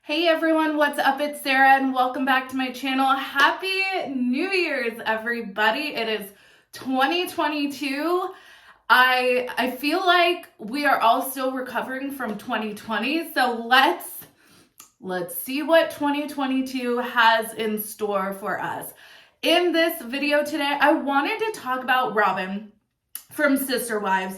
Hey everyone, what's up? It's Sarah and welcome back to my channel. Happy New Year's, everybody. It is 2022. I feel like we are all still recovering from 2020, so let's see what 2022 has in store for us. In this video today, I wanted to talk about Robyn from Sister Wives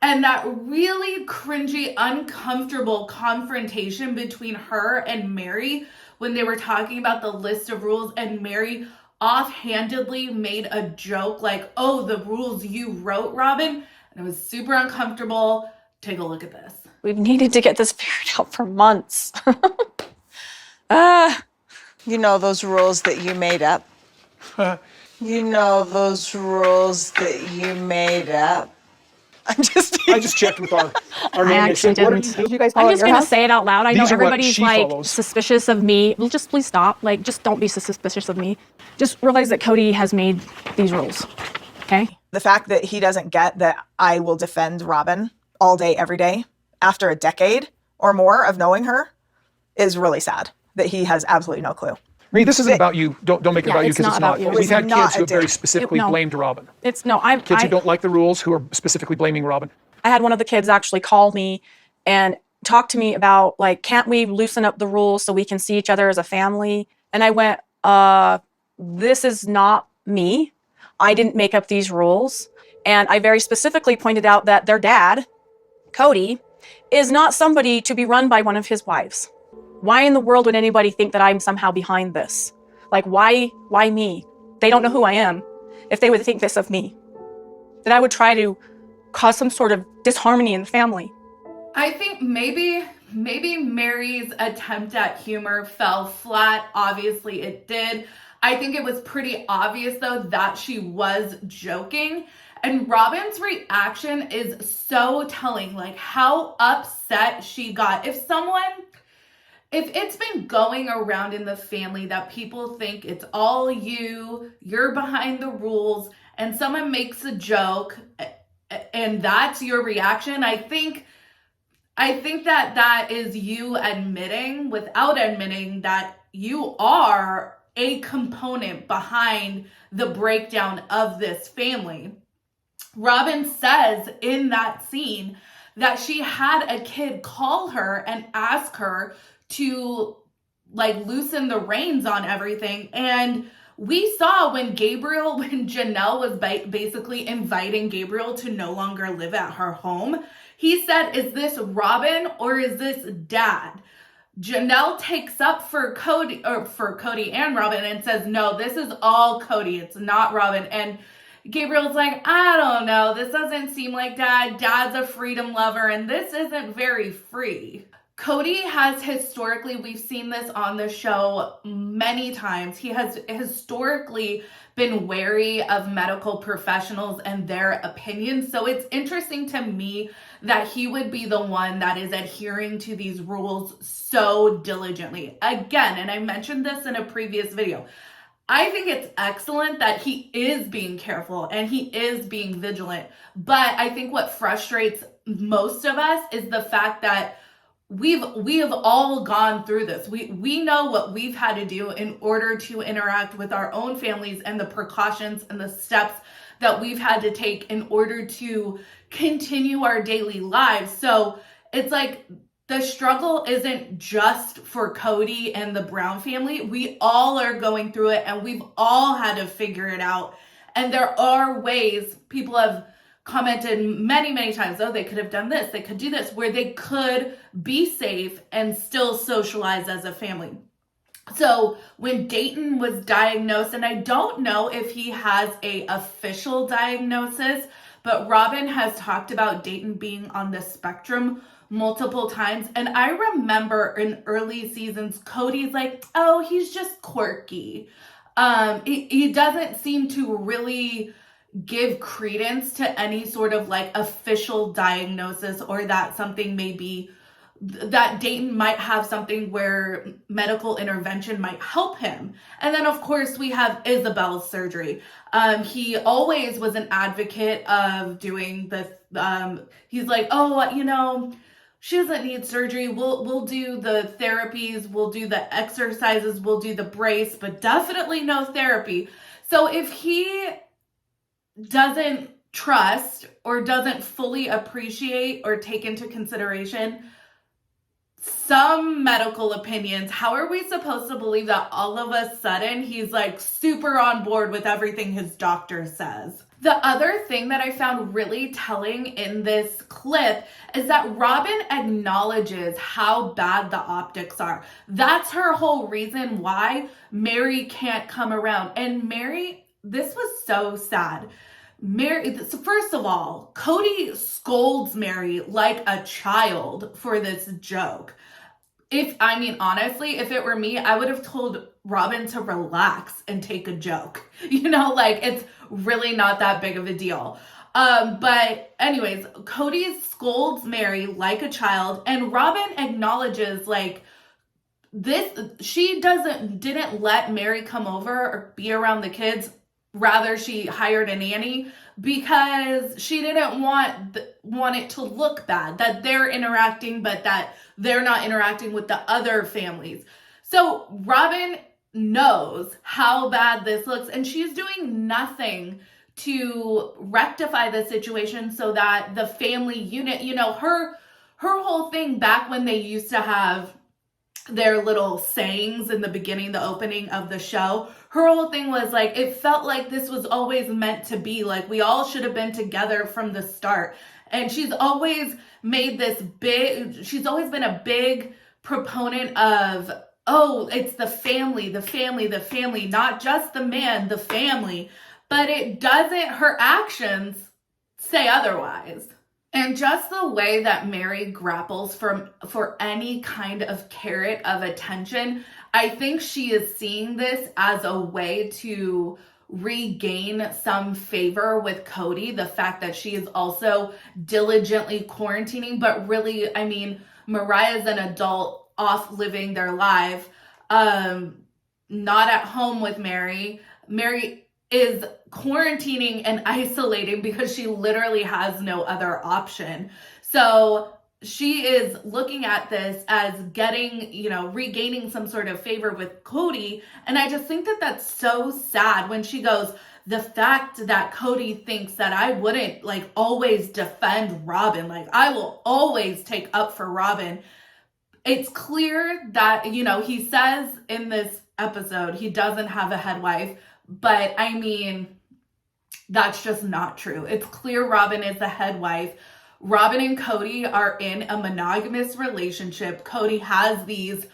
and that really cringy, uncomfortable confrontation between her and Meri when they were talking about the list of rules, and Meri offhandedly made a joke like, oh, the rules you wrote, Robyn. And it was super uncomfortable. Take a look at this. We've needed to get this figured out for months. You know those rules that you made up? You know those rules that you made up? I just checked with our I name. actually didn't. Did you guys follow I'm just your gonna house? say it out loud. I know These are what everybody's she like follows. suspicious of me. Well, just please stop. Like, just don't be so suspicious of me. Just realize that Kody has made these rules. Okay? The fact that he doesn't get that I will defend Robyn all day, every day, after a decade or more of knowing her, is really sad. That he has absolutely no clue. Meri, this isn't about you. Don't make it Yeah, about you it's because not it's not. about you. We've had It's not kids who have a very dig. specifically No. blamed Robyn. It's no. Kids who don't like the rules who are specifically blaming Robyn. I had one of the kids actually call me and talk to me about, like, can't we loosen up the rules so we can see each other as a family? And I went, this is not me. I didn't make up these rules. And I very specifically pointed out that their dad, Kody, is not somebody to be run by one of his wives. Why in the world would anybody think that I'm somehow behind this? Like, why me? They don't know who I am. If they would think this of me, that I would try to cause some sort of disharmony in the family. I think maybe Meri's attempt at humor fell flat. Obviously it did. I think it was pretty obvious though that she was joking. And Robyn's reaction is so telling, like how upset she got. If it's been going around in the family that people think it's all you're behind the rules, and someone makes a joke and that's your reaction, I think that is you admitting without admitting that you are a component behind the breakdown of this family. Robyn says in that scene that she had a kid call her and ask her to like loosen the reins on everything. And we saw when Janelle was basically inviting Gabriel to no longer live at her home, he said, is this Robyn or is this dad? Janelle takes up for Kody and Robyn and says, no, this is all Kody. It's not Robyn. And Gabriel's like, I don't know. This doesn't seem like dad. Dad's a freedom lover and this isn't very free. Kody has historically, we've seen this on the show many times, he has historically been wary of medical professionals and their opinions. So it's interesting to me that he would be the one that is adhering to these rules so diligently. Again, and I mentioned this in a previous video, I think it's excellent that he is being careful and he is being vigilant. But I think what frustrates most of us is the fact that we have all gone through this. We know what we've had to do in order to interact with our own families and the precautions and the steps that we've had to take in order to continue our daily lives. So it's like the struggle isn't just for Kody and the Brown family. We all are going through it and we've all had to figure it out. And there are ways, people have commented many times, oh, they could have done this, they could do this, where they could be safe and still socialize as a family. So when Dayton was diagnosed, and I don't know if he has a official diagnosis, but Robyn has talked about Dayton being on the spectrum multiple times. And I remember in early seasons, Kody's like, oh, he's just quirky. He doesn't seem to really give credence to any sort of like official diagnosis, or that something may be that Dayton might have something where medical intervention might help him. And then of course we have Isabel's surgery. He always was an advocate of doing this. He's like, oh, she doesn't need surgery. We'll do the therapies, we'll do the exercises, we'll do the brace, but definitely no therapy. So if he doesn't trust or doesn't fully appreciate or take into consideration some medical opinions, how are we supposed to believe that all of a sudden he's like super on board with everything his doctor says? The other thing that I found really telling in this clip is that Robyn acknowledges how bad the optics are. That's her whole reason why Meri can't come around. And Meri, this was so sad. Meri, so first of all, Kody scolds Meri like a child for this joke. Honestly, if it were me, I would have told Robyn to relax and take a joke. Like, it's really not that big of a deal. But anyways, Kody scolds Meri like a child, and Robyn acknowledges, like, she didn't let Meri come over or be around the kids. Rather, she hired a nanny because she didn't want it to look bad that they're interacting, but that they're not interacting with the other families. So Robyn knows how bad this looks, and she's doing nothing to rectify the situation so that the family unit, her whole thing back when they used to have their little sayings in the beginning, the opening of the show, her whole thing was like, it felt like this was always meant to be, like we all should have been together from the start. And she's always been a big proponent of, oh, it's the family, not just the man, the family. But her actions say otherwise. And just the way that Meri grapples for any kind of carrot of attention, I think she is seeing this as a way to regain some favor with Kody. The fact that she is also diligently quarantining, but really, Mariah's an adult off living their life, not at home with Meri. Meri is quarantining and isolating because she literally has no other option. So she is looking at this as regaining some sort of favor with Kody. And I just think that that's so sad when she goes, the fact that Kody thinks that I wouldn't always defend Robyn, I will always take up for Robyn. It's clear that, he says in this episode, he doesn't have a head wife, but that's just not true. It's clear Robyn is the head wife. Robyn and Kody are in a monogamous relationship. Kody has these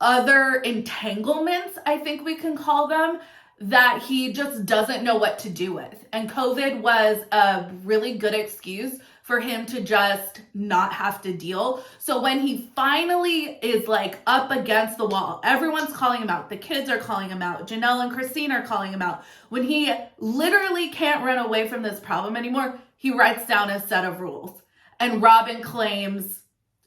other entanglements, I think we can call them, that he just doesn't know what to do with. And COVID was a really good excuse for him to just not have to deal. So when he finally is up against the wall, everyone's calling him out. The kids are calling him out. Janelle and Christine are calling him out. When he literally can't run away from this problem anymore, he writes down a set of rules. And Robyn claims,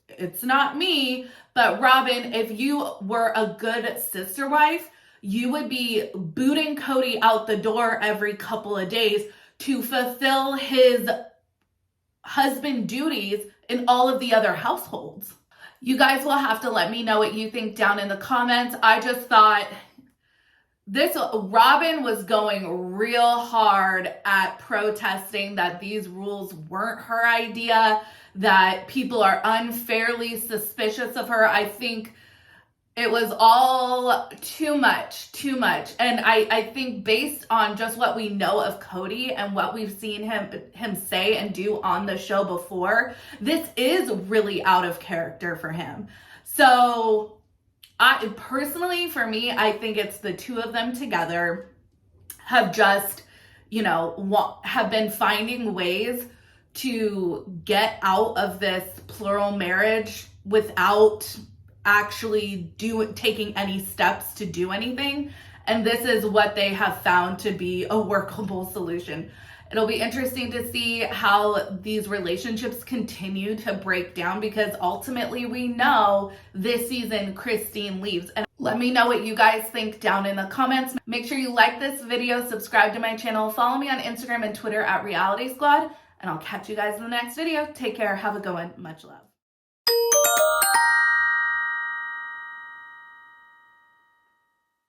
it's not me, but Robyn, if you were a good sister wife, you would be booting Kody out the door every couple of days to fulfill his husband duties in all of the other households. You guys will have to let me know what you think down in the comments. I just thought Robyn was going real hard at protesting that these rules weren't her idea, that people are unfairly suspicious of her. I think it was all too much. And I think based on just what we know of Kody and what we've seen him say and do on the show before, this is really out of character for him. So for me, I think it's the two of them together have just, have been finding ways to get out of this plural marriage without actually taking any steps to do anything. And this is what they have found to be a workable solution. It'll be interesting to see how these relationships continue to break down, because ultimately we know this season Christine leaves. And let me know what you guys think down in the comments. Make sure you like this video, subscribe to my channel, follow me on Instagram and Twitter at Reality Squad, and I'll catch you guys in the next video. Take care, have a good one, much love.